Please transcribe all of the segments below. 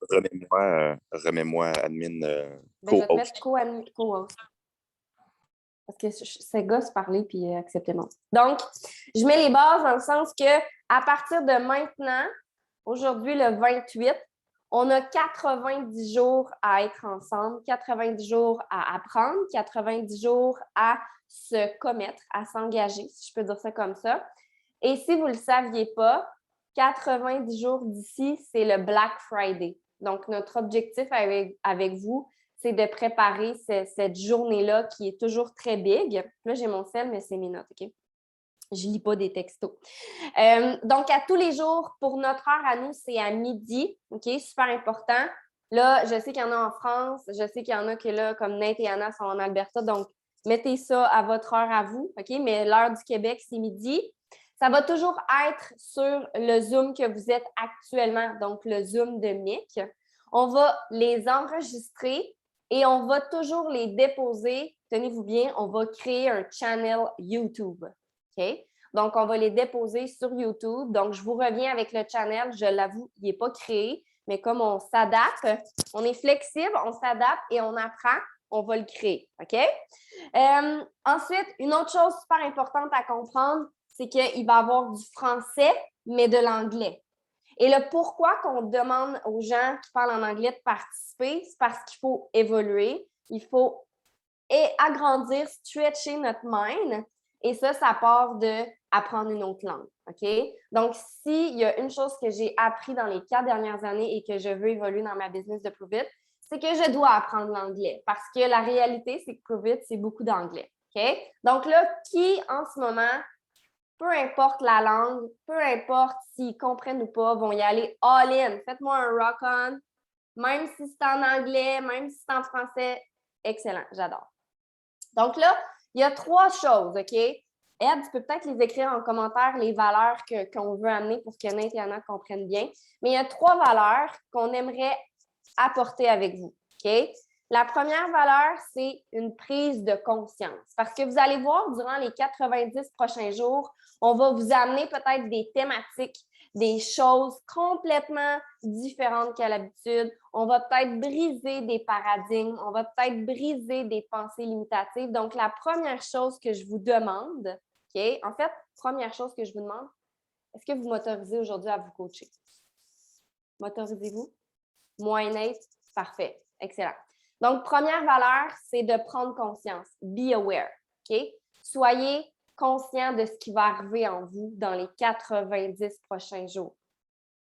remets-moi admin Ben, je vais te mettre co-host. co-host. Parce que ces gars se parler puis accepter non. Donc, je mets les bases dans le sens que à partir de maintenant, aujourd'hui, le 28, on a 90 jours à être ensemble, 90 jours à apprendre, 90 jours à se commettre, à s'engager, si je peux dire ça comme ça. Et si vous ne le saviez pas, 90 jours d'ici, c'est le Black Friday. Donc, notre objectif avec vous, c'est de préparer cette journée-là qui est toujours très big. Là, j'ai mon sel, mais c'est mes notes, OK? Je ne lis pas des textos. Donc, à tous les jours, pour notre heure à nous, c'est à midi, OK? Super important. Là, je sais qu'il y en a en France, je sais qu'il y en a qui, là, comme Nate et Anna, sont en Alberta, donc mettez ça à votre heure à vous, OK? Mais l'heure du Québec, c'est midi. Ça va toujours être sur le Zoom que vous êtes actuellement, donc le Zoom de Mick. On va les enregistrer et on va toujours les déposer. Tenez-vous bien, on va créer un channel YouTube. OK? Donc, on va les déposer sur YouTube. Donc, je vous reviens avec le channel. Je l'avoue, il n'est pas créé, mais comme on s'adapte, on est flexible, on s'adapte et on apprend, on va le créer. OK? Ensuite, une autre chose super importante à comprendre, c'est qu'il va y avoir du français, mais de l'anglais. Et le pourquoi qu'on demande aux gens qui parlent en anglais de participer, c'est parce qu'il faut évoluer, il faut agrandir, stretcher notre mind. Et ça part d'apprendre une autre langue. OK? Donc, s'il y a une chose que j'ai appris dans les 4 dernières années et que je veux évoluer dans ma business de Prove It, c'est que je dois apprendre l'anglais. Parce que la réalité, c'est que Prove It, c'est beaucoup d'anglais. OK? Donc là, qui en ce moment, peu importe la langue, peu importe s'ils comprennent ou pas, vont y aller all-in. Faites-moi un rock-on, même si c'est en anglais, même si c'est en français. Excellent, j'adore. Donc là, il y a 3 choses, OK? Ed, tu peux peut-être les écrire en commentaire, les valeurs qu'on veut amener pour que Nate et Anna comprennent bien. Mais il y a 3 valeurs qu'on aimerait apporter avec vous, OK? La première valeur, c'est une prise de conscience. Parce que vous allez voir, durant les 90 prochains jours, on va vous amener peut-être des thématiques, des choses complètement différentes qu'à l'habitude. On va peut-être briser des paradigmes, on va peut-être briser des pensées limitatives. Donc, la première chose que je vous demande, OK? En fait, première chose que je vous demande, est-ce que vous m'autorisez aujourd'hui à vous coacher? M'autorisez-vous? Moi et Nate? Parfait. Excellent. Donc, première valeur, c'est de prendre conscience. Be aware. OK? Soyez conscient de ce qui va arriver en vous dans les 90 prochains jours.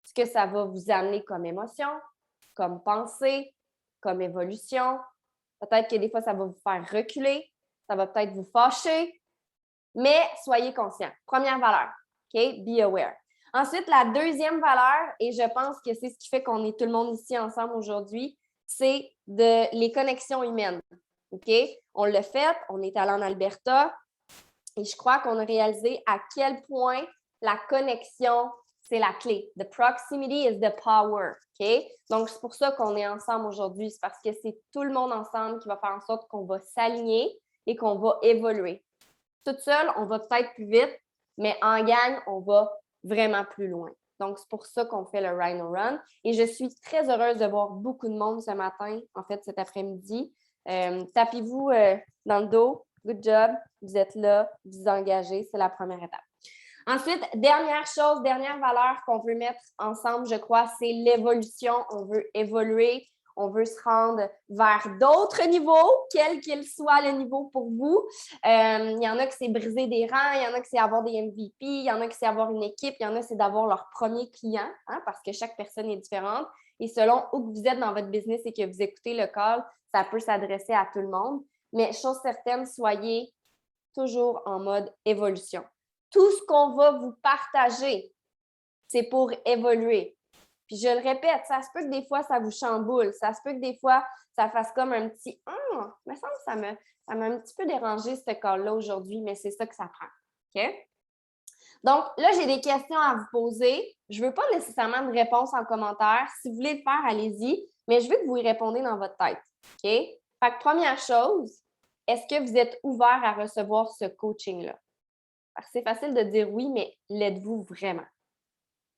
Ce que ça va vous amener comme émotion, comme pensée, comme évolution. Peut-être que des fois, ça va vous faire reculer, ça va peut-être vous fâcher, mais soyez conscient. Première valeur, OK? Be aware. Ensuite, la deuxième valeur, et je pense que c'est ce qui fait qu'on est tout le monde ici ensemble aujourd'hui, c'est les connexions humaines. OK? On l'a fait, on est allé en Alberta et je crois qu'on a réalisé à quel point la connexion, c'est la clé. The proximity is the power. OK? Donc, c'est pour ça qu'on est ensemble aujourd'hui. C'est parce que c'est tout le monde ensemble qui va faire en sorte qu'on va s'aligner et qu'on va évoluer. Toute seule, on va peut-être plus vite, mais en gang, on va vraiment plus loin. Donc, c'est pour ça qu'on fait le Rhino Run. Et je suis très heureuse de voir beaucoup de monde ce matin, en fait, cet après-midi. Tapez-vous dans le dos. Good job. Vous êtes là, vous engagez. C'est la première étape. Ensuite, dernière chose, dernière valeur qu'on veut mettre ensemble, je crois, c'est l'évolution. On veut évoluer. On veut se rendre vers d'autres niveaux, quel qu'il soit le niveau pour vous. Il y en a que c'est briser des rangs, il y en a que c'est avoir des MVP, il y en a que c'est avoir une équipe, il y en a c'est d'avoir leur premier client, hein, parce que chaque personne est différente. Et selon où vous êtes dans votre business et que vous écoutez le call, ça peut s'adresser à tout le monde. Mais chose certaine, soyez toujours en mode évolution. Tout ce qu'on va vous partager, c'est pour évoluer. Puis je le répète, ça se peut que des fois, ça vous chamboule. Ça se peut que des fois, ça fasse comme un petit « Ah, il me semble que ça m'a un petit peu dérangé, ce call-là aujourd'hui, mais c'est ça que ça prend. » OK? Donc, là, j'ai des questions à vous poser. Je ne veux pas nécessairement de réponse en commentaire. Si vous voulez le faire, allez-y. Mais je veux que vous y répondez dans votre tête. OK? Fait que première chose, est-ce que vous êtes ouvert à recevoir ce coaching-là? Parce que c'est facile de dire oui, mais l'êtes-vous vraiment?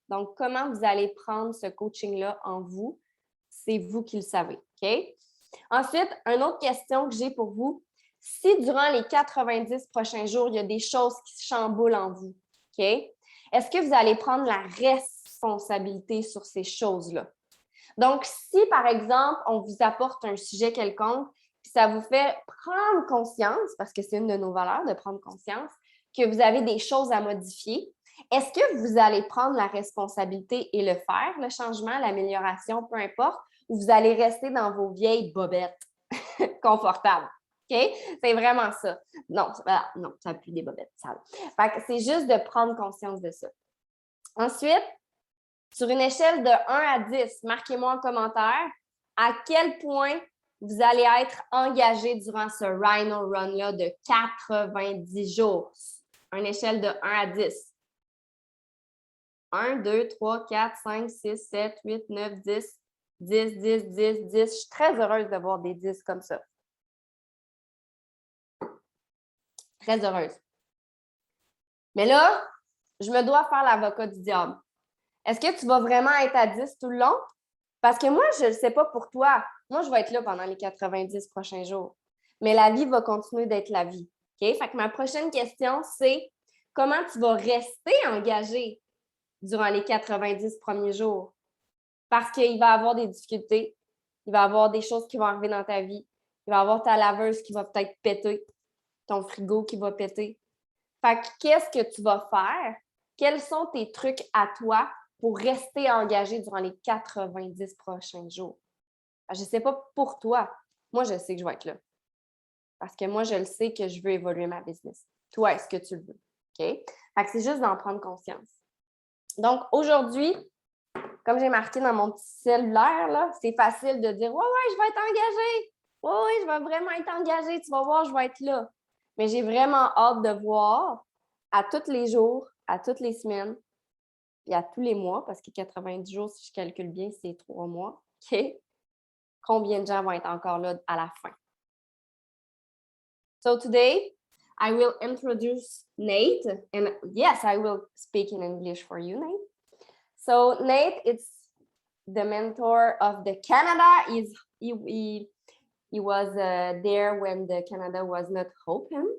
Donc, comment vous allez prendre ce coaching-là en vous? c'est vous qui le savez. OK? Ensuite, une autre question que j'ai pour vous. Si durant les 90 prochains jours, il y a des choses qui chamboulent en vous, OK? Est-ce que vous allez prendre la responsabilité sur ces choses-là? Donc, si, par exemple, on vous apporte un sujet quelconque, puis ça vous fait prendre conscience, parce que c'est une de nos valeurs de prendre conscience, que vous avez des choses à modifier, est-ce que vous allez prendre la responsabilité et le faire, le changement, l'amélioration, peu importe, ou vous allez rester dans vos vieilles bobettes confortables? OK? C'est vraiment ça. Non, non, ça n'a plus des bobettes sales. Fait que c'est juste de prendre conscience de ça. Ensuite, sur une échelle de 1 à 10, marquez-moi en commentaire à quel point vous allez être engagé durant ce Rhino Run-là de 90 jours. Une échelle de 1 à 10. 1, 2, 3, 4, 5, 6, 7, 8, 9, 10, 10, 10, 10, 10. Je suis très heureuse de voir des 10 comme ça. Très heureuse. Mais là, je me dois faire l'avocat du diable. Est-ce que tu vas vraiment être à 10 tout le long? Parce que moi, je ne le sais pas pour toi. Moi, je vais être là pendant les 90 prochains jours. Mais la vie va continuer d'être la vie. OK? Fait que ma prochaine question, c'est comment tu vas rester engagé durant les 90 premiers jours? Parce qu'il va y avoir des difficultés. Il va y avoir des choses qui vont arriver dans ta vie. Il va y avoir ta laveuse qui va peut-être péter. Ton frigo qui va péter. Fait que qu'est-ce que tu vas faire? Quels sont tes trucs à toi pour rester engagé durant les 90 prochains jours? Je ne sais pas pour toi. Moi, je sais que je vais être là. Parce que moi, je le sais que je veux évoluer ma business. Toi, est-ce que tu le veux? OK? Fait que c'est juste d'en prendre conscience. Donc, aujourd'hui, comme j'ai marqué dans mon petit cellulaire, là, c'est facile de dire « Ouais, je vais être engagée. Ouais, je vais vraiment être engagée. Tu vas voir, je vais être là. » Mais j'ai vraiment hâte de voir à tous les jours, à toutes les semaines, et à tous les mois, parce que 90 jours, si je calcule bien, c'est 3 mois. OK? Combien de gens vont être encore là à la fin? So today, I will introduce Nate. And yes, I will speak in English for you, Nate. So Nate is the mentor of the Canada. He was there when the Canada was not open.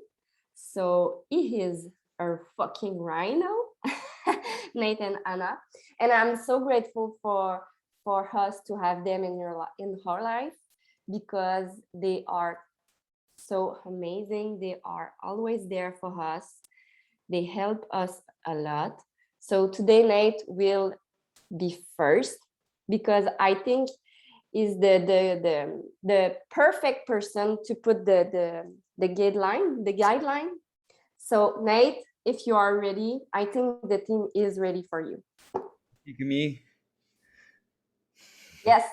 So he is a fucking rhino, Nate and Anna. And I'm so grateful for us to have them in our life because they are so amazing. They are always there for us. They help us a lot. So today Nate will be first because I think is the perfect person to put the guideline. So Nate, if you are ready, I think the team is ready for you. You can me? Yes.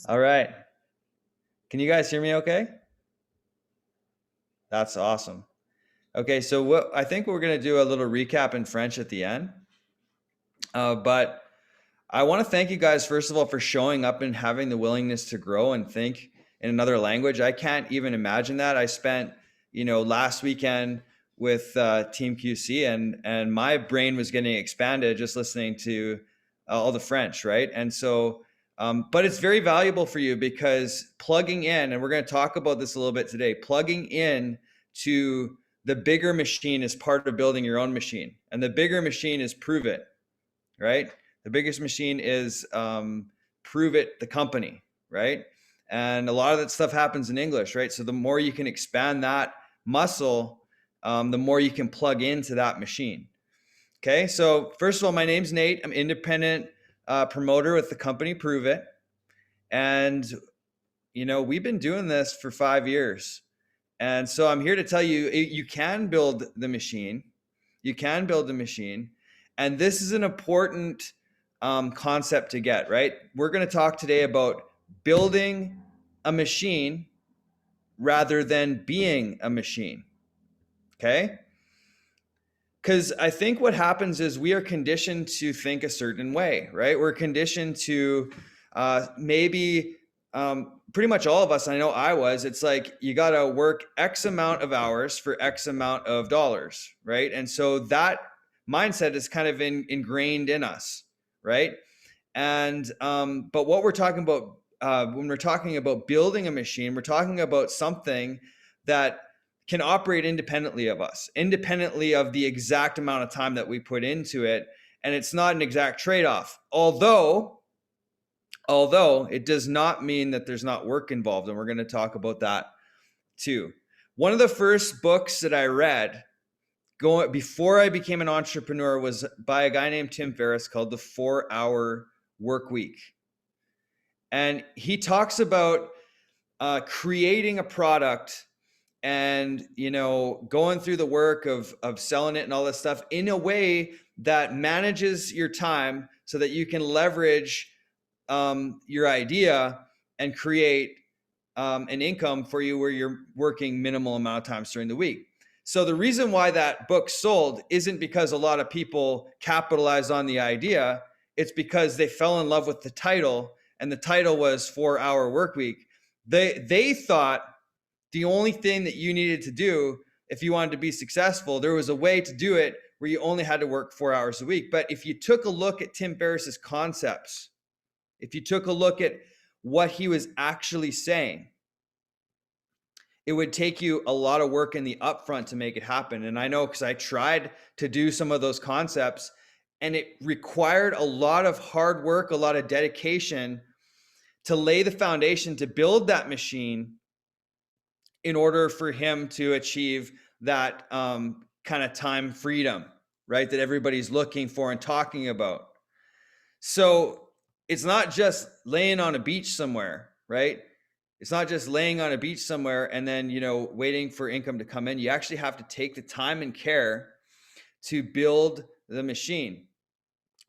All right. Can you guys hear me okay? That's awesome. Okay, so what I think we're going to do a little recap in French at the end. But I want to thank you guys, first of all, for showing up and having the willingness to grow and think in another language. I can't even imagine that. I spent, last weekend with Team QC and my brain was getting expanded just listening to all the French, right? And so, but it's very valuable for you because plugging in, and we're going to talk about this a little bit today, plugging in to the bigger machine is part of building your own machine. And the bigger machine is Prove It, right? The biggest machine is Prove It, the company, right? And a lot of that stuff happens in English, right? So the more you can expand that muscle, the more you can plug into that machine. Okay, so first of all, my name's Nate. I'm independent promoter with the company Prove It. And, we've been doing this for 5 years. And so I'm here to tell you, you can build the machine. You can build the machine. And this is an important concept to get, right? We're going to talk today about building a machine rather than being a machine. Okay? Because I think what happens is we are conditioned to think a certain way, right? We're conditioned to maybe pretty much all of us, I know I was, it's like you got to work X amount of hours for X amount of dollars, right? And so that mindset is kind of ingrained in us, right? And but what we're talking about when we're talking about building a machine, we're talking about something that can operate independently of us, independently of the exact amount of time that we put into it. And it's not an exact trade-off. Although it does not mean that there's not work involved. And we're going to talk about that too. One of the first books that I read before I became an entrepreneur was by a guy named Tim Ferriss called The 4-Hour Work Week. And he talks about creating a product and, you know, going through the work of selling it and all this stuff in a way that manages your time so that you can leverage your idea and create an income for you where you're working minimal amount of times during the week. So the reason why that book sold isn't because a lot of people capitalized on the idea. It's because they fell in love with the title, and the title was 4-Hour Work Week. They thought the only thing that you needed to do if you wanted to be successful, there was a way to do it where you only had to work 4 hours a week. But if you took a look at Tim Ferriss's concepts, if you took a look at what he was actually saying, it would take you a lot of work in the upfront to make it happen. And I know because I tried to do some of those concepts, and it required a lot of hard work, a lot of dedication to lay the foundation to build that machine in order for him to achieve that kind of time freedom, right? That everybody's looking for and talking about. So it's not just laying on a beach somewhere, right? It's not just laying on a beach somewhere and then, you know, waiting for income to come in. You actually have to take the time and care to build the machine.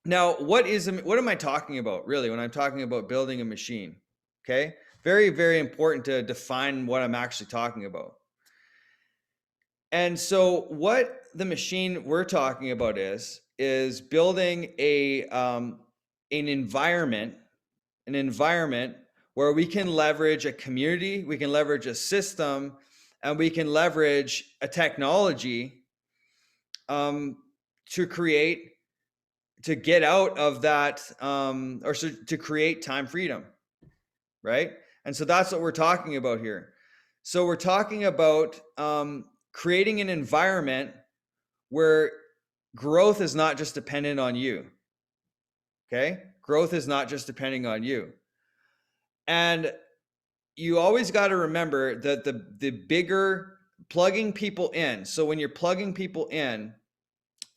Now, what am I talking about really when I'm talking about building a machine? Okay. Very, very important to define what I'm actually talking about. And so what the machine we're talking about is building an environment where we can leverage a community, we can leverage a system, and we can leverage a technology to get out of that, to create time freedom, right? And so that's what we're talking about here. So we're talking about creating an environment where growth is not just dependent on you, okay? Growth is not just depending on you. And you always got to remember that the bigger plugging people in. So when you're plugging people in,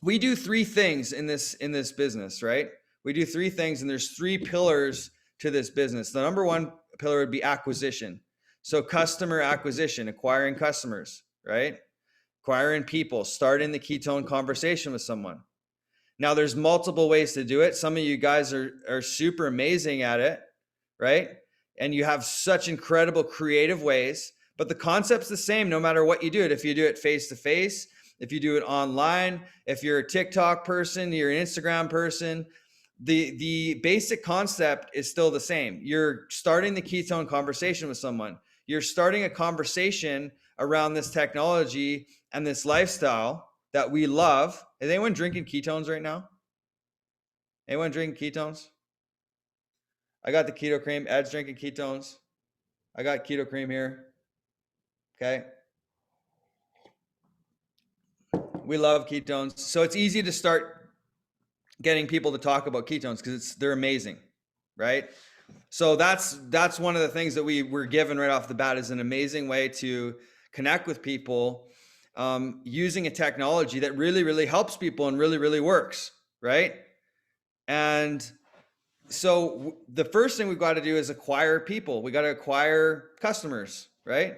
we do three things in this business, right? We do three things, and there's three pillars to this business. The number one pillar would be acquisition. So customer acquisition, acquiring customers, right? Acquiring people, starting the ketone conversation with someone. Now there's multiple ways to do it. Some of you guys are super amazing at it, right? And you have such incredible creative ways, but the concept's the same no matter what you do it. If you do it face to face, if you do it online, if you're a TikTok person, you're an Instagram person, the basic concept is still the same. You're starting the ketone conversation with someone. You're starting a conversation around this technology and this lifestyle that we love. Is anyone drinking ketones right now? Anyone drinking ketones? I got the keto cream. Ed's drinking ketones. I got keto cream here. Okay. We love ketones. So it's easy to start getting people to talk about ketones because they're amazing, right? So that's one of the things that we were given right off the bat is an amazing way to connect with people using a technology that really, really helps people and really, really works, right? And so the first thing we've got to do is acquire people. We got to acquire customers, right?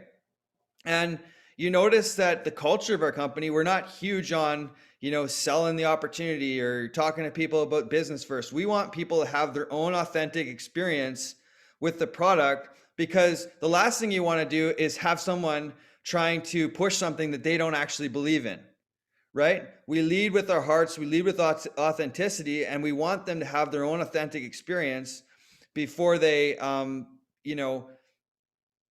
And you notice that the culture of our company, we're not huge on, you know, selling the opportunity or talking to people about business first. We want people to have their own authentic experience with the product, because the last thing you want to do is have someone trying to push something that they don't actually believe in, right? We lead with our hearts, we lead with authenticity, and we want them to have their own authentic experience before they, you know,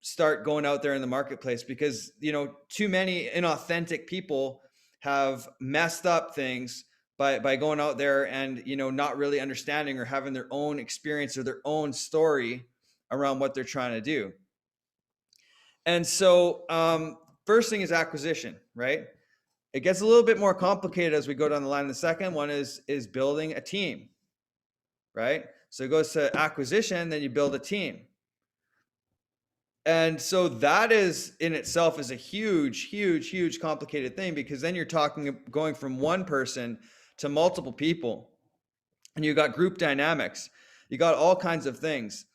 start going out there in the marketplace, because, you know, too many inauthentic people have messed up things by going out there and, not really understanding or having their own experience or their own story around what they're trying to do. And so, first thing is acquisition, right? It gets a little bit more complicated as we go down the line. The second one is building a team, right? So it goes to acquisition, then you build a team. And so that is in itself is a huge, huge, huge complicated thing, because then you're talking going from one person to multiple people, and you got group dynamics, you got all kinds of things.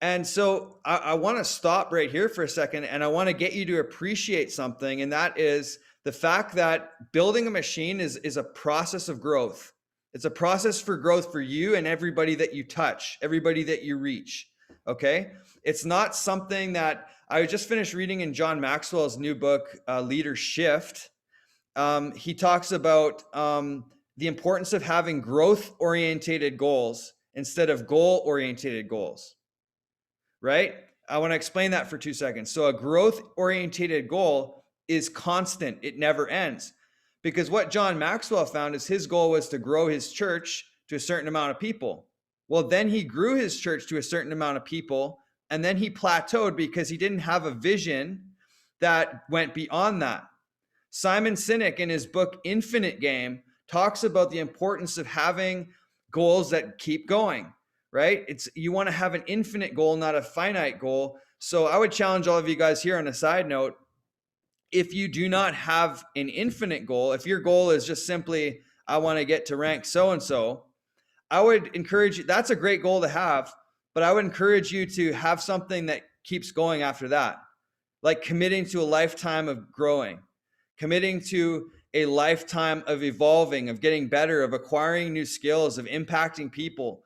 And so I want to stop right here for a second, and I want to get you to appreciate something, and that is the fact that building a machine is a process of growth. It's a process for growth for you and everybody that you touch, everybody that you reach. Okay. It's not something that I just finished reading in John Maxwell's new book, Leader Shift. He talks about the importance of having growth-orientated goals instead of goal-orientated goals, right? I want to explain that for 2 seconds. So a growth-orientated goal is constant. It never ends. Because what John Maxwell found is his goal was to grow his church to a certain amount of people. Well, then he grew his church to a certain amount of people, and then he plateaued because he didn't have a vision that went beyond that. Simon Sinek, in his book Infinite Game, talks about the importance of having goals that keep going, right? You want to have an infinite goal, not a finite goal. So I would challenge all of you guys here on a side note, if you do not have an infinite goal, if your goal is just simply, I want to get to rank so-and-so, I would encourage you, that's a great goal to have, but I would encourage you to have something that keeps going after that, like committing to a lifetime of growing, committing to a lifetime of evolving, of getting better, of acquiring new skills, of impacting people,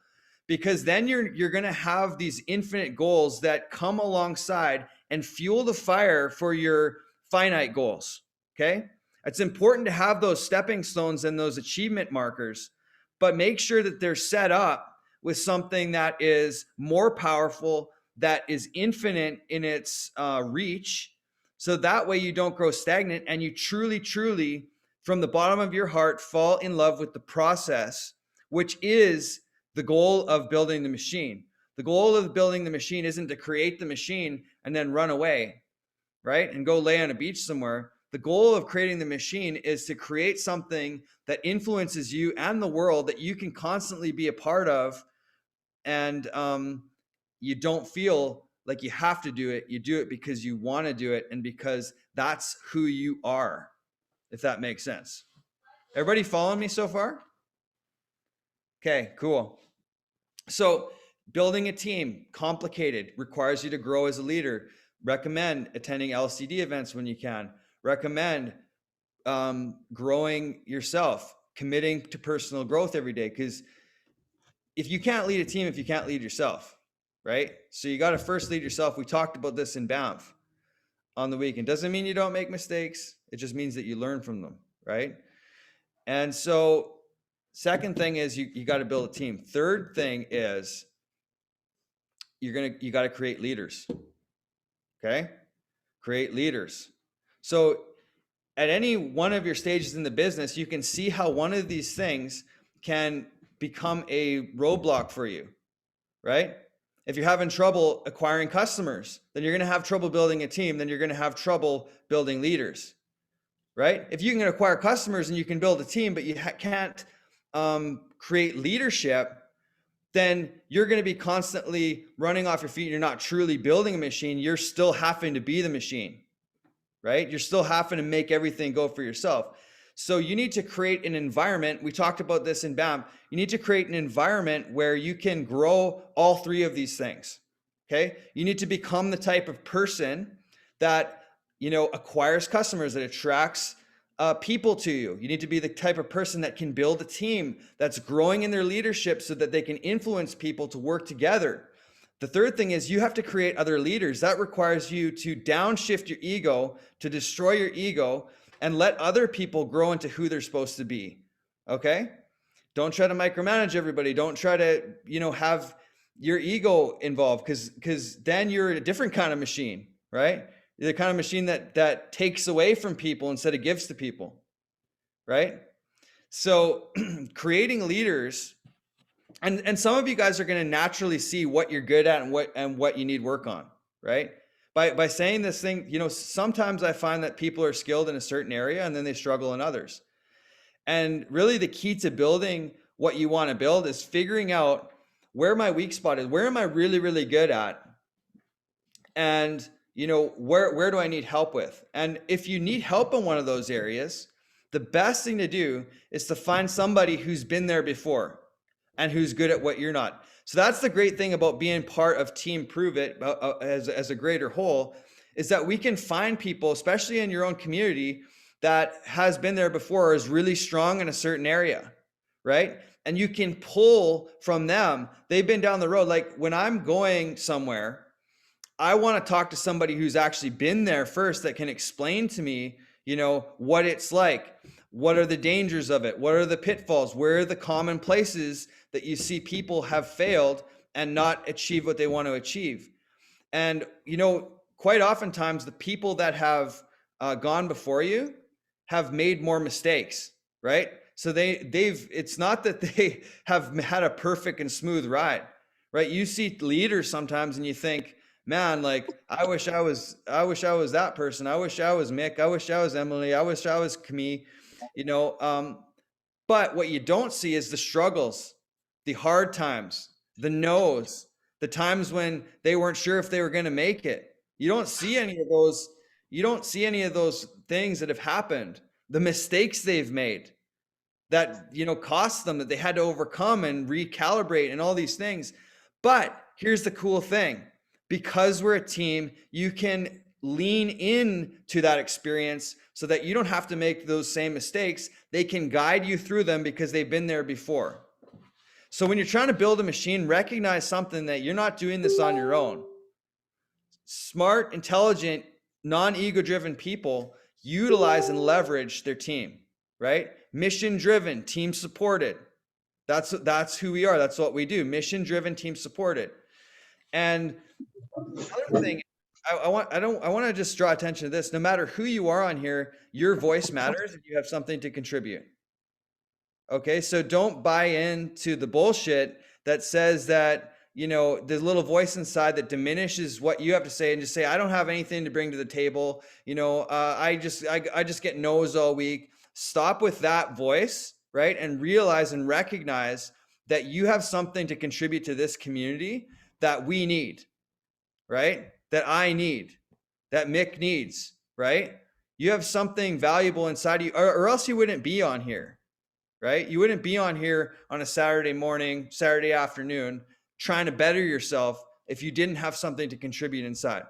because then you're going to have these infinite goals that come alongside and fuel the fire for your finite goals. Okay. It's important to have those stepping stones and those achievement markers, but make sure that they're set up with something that is more powerful, that is infinite in its reach. So that way you don't grow stagnant, and you truly, truly, from the bottom of your heart, fall in love with the process, which is the goal of building the machine. The goal of building the machine isn't to create the machine and then run away, right? And go lay on a beach somewhere. The goal of creating the machine is to create something that influences you and the world that you can constantly be a part of. And you don't feel like you have to do it. You do it because you want to do it, and because that's who you are, if that makes sense. Everybody following me so far? Okay, cool. So building a team, complicated, requires you to grow as a leader. Recommend attending LCD events when you can. Recommend growing yourself, committing to personal growth every day. Because if you can't lead a team, if you can't lead yourself, right? So you got to first lead yourself. We talked about this in Banff on the weekend. Doesn't mean you don't make mistakes. It just means that you learn from them, right? And so second thing is you got to build a team. Third thing is you got to create leaders. Okay? Create leaders. So at any one of your stages in the business, you can see how one of these things can become a roadblock for you, right? If you're having trouble acquiring customers, then you're going to have trouble building a team. Then you're going to have trouble building leaders, right? If you can acquire customers and you can build a team, but you can't create leadership, then you're going to be constantly running off your feet. You're not truly building a machine. You're still having to be the machine, right? You're still having to make everything go for yourself. So you need to create an environment. We talked about this in BAM. You need to create an environment where you can grow all three of these things. Okay. You need to become the type of person that, acquires customers, that attracts people to you. You need to be the type of person that can build a team that's growing in their leadership so that they can influence people to work together. The third thing is you have to create other leaders. That requires you to downshift your ego, to destroy your ego, and let other people grow into who they're supposed to be. Okay? Don't try to micromanage everybody. Don't try to, have your ego involved, because then you're a different kind of machine, right? You're the kind of machine that takes away from people instead of gives to people, right? So creating leaders, and some of you guys are going to naturally see what you're good at and what you need work on, right? By saying this thing, sometimes I find that people are skilled in a certain area and then they struggle in others. And really the key to building what you want to build is figuring out where my weak spot is. Where am I really, really good at? And where do I need help with? And if you need help in one of those areas, the best thing to do is to find somebody who's been there before and who's good at what you're not. So that's the great thing about being part of Team Prove It as a greater whole, is that we can find people, especially in your own community, that has been there before or is really strong in a certain area, right? And you can pull from them. They've been down the road. Like when I'm going somewhere, I want to talk to somebody who's actually been there first that can explain to me, what it's like. What are the dangers of it? What are the pitfalls? Where are the common places that you see people have failed and not achieve what they want to achieve? And, quite oftentimes the people that have gone before you have made more mistakes, right? So it's not that they have had a perfect and smooth ride, right? You see leaders sometimes and you think, man, like I wish I was that person. I wish I was Mick. I wish I was Emily. I wish I was Camille, you know. But what you don't see is the struggles, the hard times, the no's, the times when they weren't sure if they were going to make it. You don't see any of those. You don't see any of those things that have happened, the mistakes they've made that, cost them, that they had to overcome and recalibrate and all these things. But here's the cool thing. Because we're a team, you can lean in to that experience so that you don't have to make those same mistakes. They can guide you through them because they've been there before. So when you're trying to build a machine, recognize something, that you're not doing this on your own. Smart, intelligent, non-ego driven people utilize and leverage their team, right? Mission driven, team supported. That's who we are. That's what we do. Mission driven, team supported. And the other thing, I want to just draw attention to this. No matter who you are on here, your voice matters if you have something to contribute. Okay, so don't buy into the bullshit that says that, the little voice inside that diminishes what you have to say and just say, I don't have anything to bring to the table. I just get no's all week. Stop with that voice, right? And realize and recognize that you have something to contribute to this community that we need, right? That I need, that Mick needs, right? You have something valuable inside of you, or else you wouldn't be on here, right? You wouldn't be on here on a Saturday morning, Saturday afternoon, trying to better yourself if you didn't have something to contribute inside.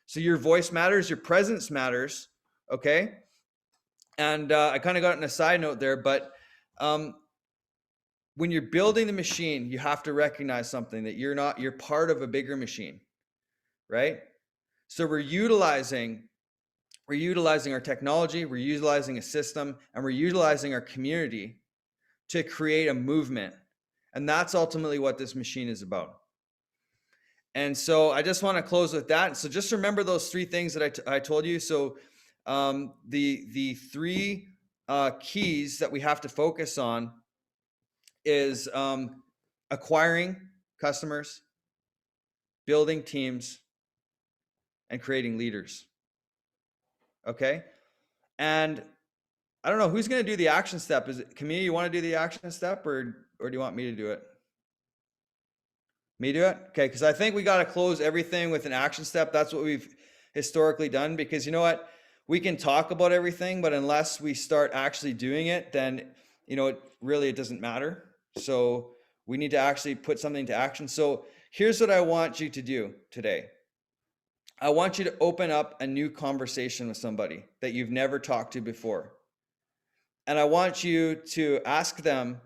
So your voice matters, your presence matters, okay? And I kind of got on a side note there, but when you're building the machine, you have to recognize something, that you're part of a bigger machine, right? So we're utilizing our technology, we're utilizing a system, and we're utilizing our community to create a movement. And that's ultimately what this machine is about. And so I just want to close with that. So just remember those three things that I told you. So the three keys that we have to focus on is acquiring customers, building teams, and creating leaders. Okay? And I don't know who's going to do the action step. Is it Camille? You want to do the action step, or do you want me to do it? Me do it? Okay, because I think we got to close everything with an action step. That's what we've historically done, because you know what? We can talk about everything, but unless we start actually doing it, then, it doesn't matter. So we need to actually put something to action. So here's what I want you to do today. I want you to open up a new conversation with somebody that you've never talked to before. And I want you to ask them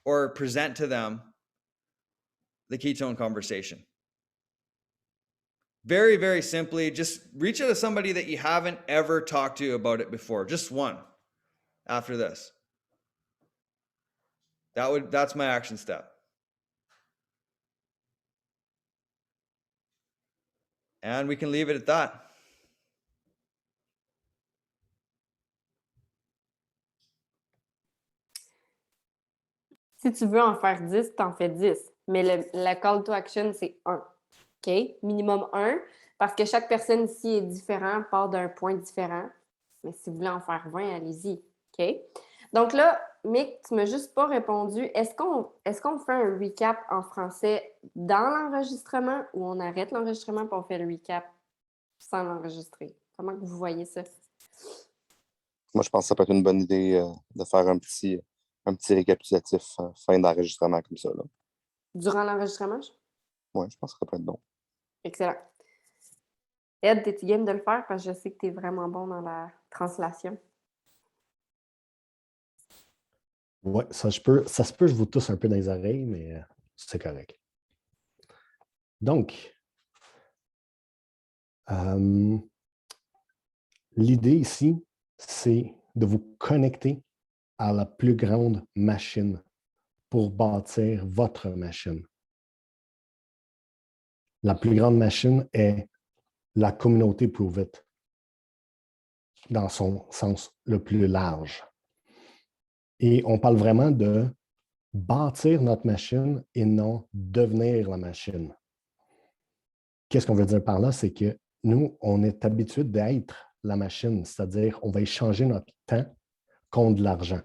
or present to them the ketone conversation. Very, very simply, just reach out to somebody that you haven't ever talked to about it before. Just one after this. That's my action step. And we can leave it at that. Si tu veux en faire 10, tu en fais 10. Mais la call to action, c'est 1. OK? Minimum 1. Parce que chaque personne ici est différente, part d'un point différent. Mais si vous voulez en faire 20, allez-y. OK? Donc là, Mick, tu m'as juste pas répondu. Est-ce qu'on fait un recap en français dans l'enregistrement ou on arrête l'enregistrement et on fait le recap sans l'enregistrer? Comment que vous voyez ça? Moi, je pense que ça peut être une bonne idée de faire un petit récapitulatif fin d'enregistrement comme ça. Là. Durant l'enregistrement? Ouais, je pense que ça peut être bon. Excellent. Ed, t'es-tu game de le faire? Parce que je sais que t'es vraiment bon dans la translation. Oui, ça se peut, je vous tousse un peu dans les oreilles, mais c'est correct. Donc, l'idée ici, c'est de vous connecter à la plus grande machine pour bâtir votre machine. La plus grande machine est la communauté Prove It, dans son sens le plus large. Et on parle vraiment de bâtir notre machine et non devenir la machine. Qu'est-ce qu'on veut dire par là? C'est que nous, on est habitué d'être la machine, c'est-à-dire on va échanger notre temps contre de l'argent.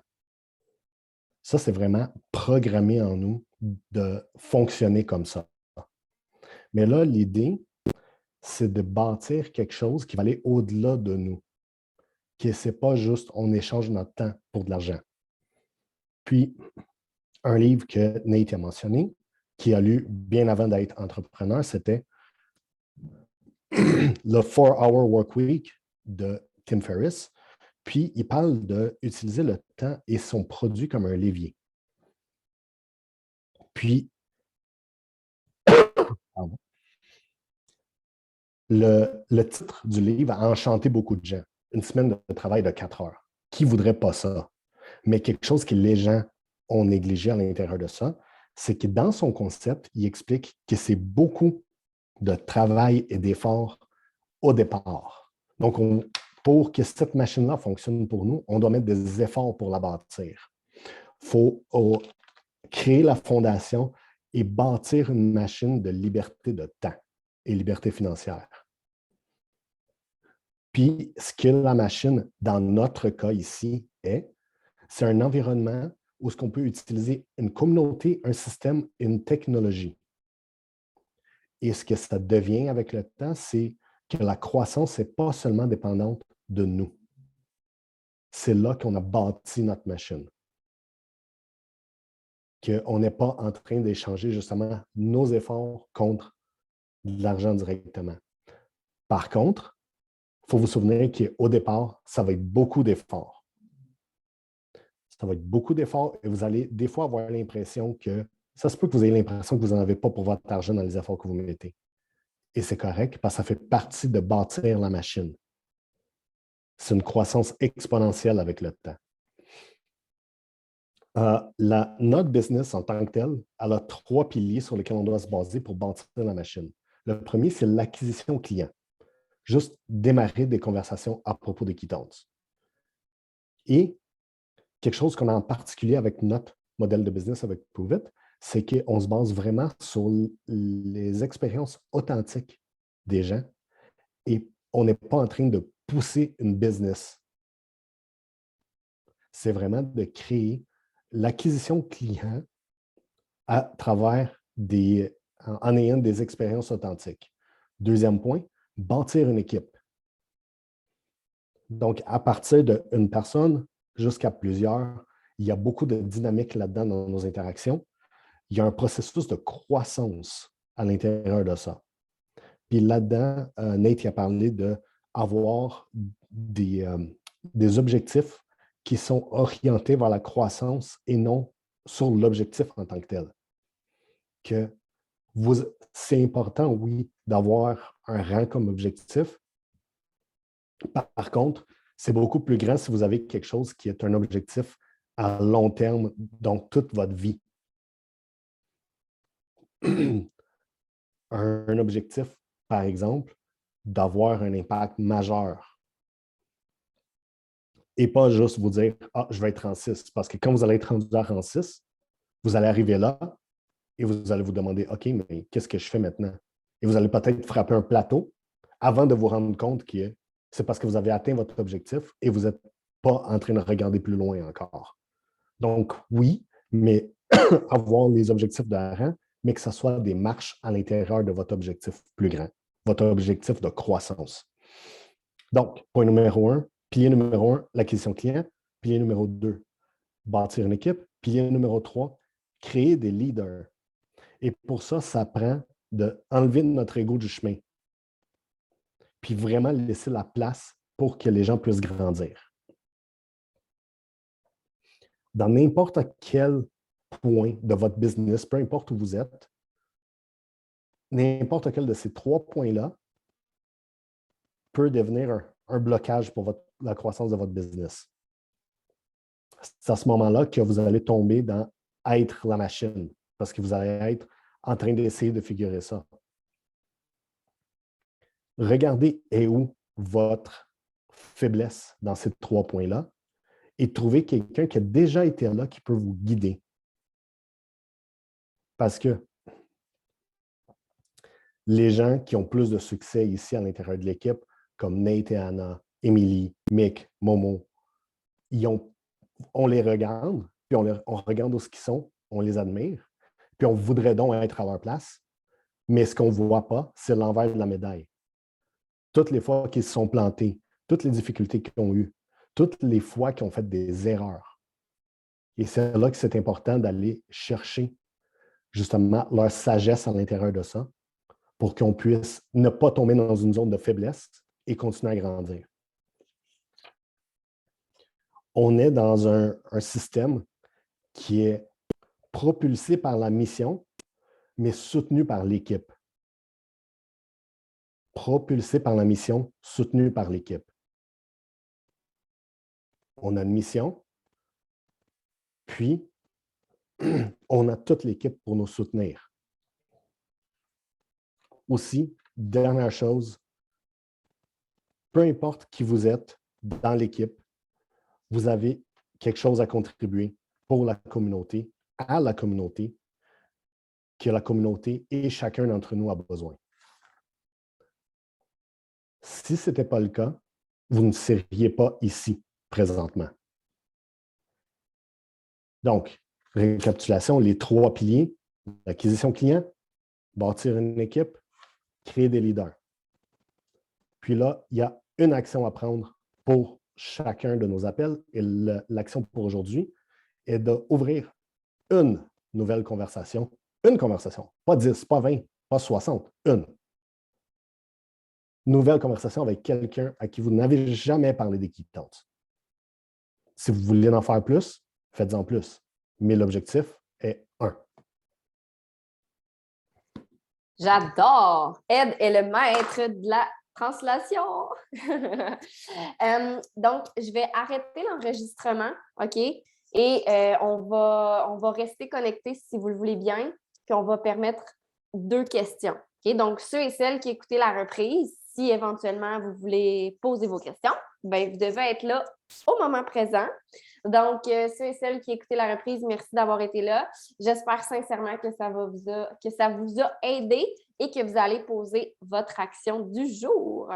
Ça, c'est vraiment programmé en nous de fonctionner comme ça. Mais là, l'idée, c'est de bâtir quelque chose qui va aller au-delà de nous. Que ce n'est pas juste on échange notre temps pour de l'argent. Puis, un livre que Nate a mentionné, qui a lu bien avant d'être entrepreneur, c'était le 4-Hour Work Week de Tim Ferriss. Puis, il parle d'utiliser le temps et son produit comme un levier. Puis, pardon, le titre du livre a enchanté beaucoup de gens. Une semaine de travail de 4 heures. Qui ne voudrait pas ça? Mais quelque chose que les gens ont négligé à l'intérieur de ça, c'est que dans son concept, il explique que c'est beaucoup de travail et d'effort au départ. Donc, pour que cette machine-là fonctionne pour nous, on doit mettre des efforts pour la bâtir. Il faut créer la fondation et bâtir une machine de liberté de temps et liberté financière. Puis, ce que la machine, dans notre cas ici, c'est un environnement où ce qu'on peut utiliser une communauté, un système, une technologie. Et ce que ça devient avec le temps, c'est que la croissance n'est pas seulement dépendante de nous. C'est là qu'on a bâti notre machine. Qu'on n'est pas en train d'échanger justement nos efforts contre de l'argent directement. Par contre, il faut vous souvenir qu'au départ, ça va être beaucoup d'efforts. Ça va être beaucoup d'efforts et vous allez des fois avoir l'impression que ça se peut que vous ayez l'impression que vous n'en avez pas pour votre argent dans les efforts que vous mettez. Et c'est correct parce que ça fait partie de bâtir la machine. C'est une croissance exponentielle avec le temps. Notre business en tant que tel, elle a 3 piliers sur lesquels on doit se baser pour bâtir la machine. Le premier, c'est l'acquisition client. Juste démarrer des conversations à propos des quittances. Et quelque chose qu'on a en particulier avec notre modèle de business avec Prove It, c'est qu'on se base vraiment sur les expériences authentiques des gens et on n'est pas en train de pousser une business. C'est vraiment de créer l'acquisition client à travers en ayant des expériences authentiques. Deuxième point, bâtir une équipe. Donc, à partir d'une personne jusqu'à plusieurs, il y a beaucoup de dynamique là-dedans dans nos interactions. Il y a un processus de croissance à l'intérieur de ça. Puis là-dedans, Nate a parlé d'avoir des objectifs qui sont orientés vers la croissance et non sur l'objectif en tant que tel. C'est important, oui, d'avoir un rang comme objectif. Par contre, c'est beaucoup plus grand si vous avez quelque chose qui est un objectif à long terme, donc toute votre vie. Un objectif, par exemple, d'avoir un impact majeur. Et pas juste vous dire « Ah, je vais être en 6 », parce que quand vous allez être rendu en 6, Vous allez arriver là et vous allez vous demander, OK, mais qu'est-ce que je fais maintenant? Et vous allez peut-être frapper un plateau avant de vous rendre compte que c'est parce que vous avez atteint votre objectif et vous n'êtes pas en train de regarder plus loin encore. Donc, oui, mais avoir les objectifs de rang, mais que ce soit des marches à l'intérieur de votre objectif plus grand, votre objectif de croissance. Donc, point numéro 1, pilier numéro 1, l'acquisition client. Pilier numéro 2, bâtir une équipe. Pilier numéro 3, créer des leaders. Et pour ça, ça prend d'enlever notre ego du chemin, puis vraiment laisser la place pour que les gens puissent grandir. Dans n'importe quel point de votre business, peu importe où vous êtes, n'importe quel de ces 3 points-là peut devenir un blocage pour la croissance de votre business. C'est à ce moment-là que vous allez tomber dans être la machine, parce que vous allez être en train d'essayer de figurer ça. Regardez est où votre faiblesse dans ces 3 points-là et trouvez quelqu'un qui a déjà été là qui peut vous guider. Parce que les gens qui ont plus de succès ici à l'intérieur de l'équipe, comme Nate et Anna, Émilie, Mick, Momo, on les regarde, puis on regarde où ils sont, on les admire, puis on voudrait donc être à leur place, mais ce qu'on ne voit pas, c'est l'envers de la médaille. Toutes les fois qu'ils se sont plantés, toutes les difficultés qu'ils ont eues, toutes les fois qu'ils ont fait des erreurs. Et c'est là que c'est important d'aller chercher justement leur sagesse à l'intérieur de ça pour qu'on puisse ne pas tomber dans une zone de faiblesse et continuer à grandir. On est dans un système qui est propulsé par la mission, mais soutenu par l'équipe. Propulsé par la mission, soutenu par l'équipe. On a une mission, puis on a toute l'équipe pour nous soutenir. Aussi, dernière chose, peu importe qui vous êtes dans l'équipe, vous avez quelque chose à contribuer pour la communauté, à la communauté, que la communauté et chacun d'entre nous a besoin. Si ce n'était pas le cas, vous ne seriez pas ici présentement. Donc, récapitulation, les 3 piliers, l'acquisition client, bâtir une équipe, créer des leaders. Puis là, il y a une action à prendre pour chacun de nos appels. Et l'action pour aujourd'hui est d'ouvrir une nouvelle conversation. Une conversation, pas 10, pas 20, pas 60, une. Nouvelle conversation avec quelqu'un à qui vous n'avez jamais parlé d'équitante. Si vous voulez en faire plus, faites-en plus. Mais l'objectif est 1. J'adore! Ed est le maître de la translation. Donc, je vais arrêter l'enregistrement, OK? Et on va rester connectés si vous le voulez bien, puis on va permettre 2 questions. OK? Donc, ceux et celles qui écoutez la reprise, si éventuellement vous voulez poser vos questions, bien, vous devez être là au moment présent. Donc, ceux et celles qui écoutez la reprise, merci d'avoir été là. J'espère sincèrement que ça vous a aidé et que vous allez poser votre action du jour.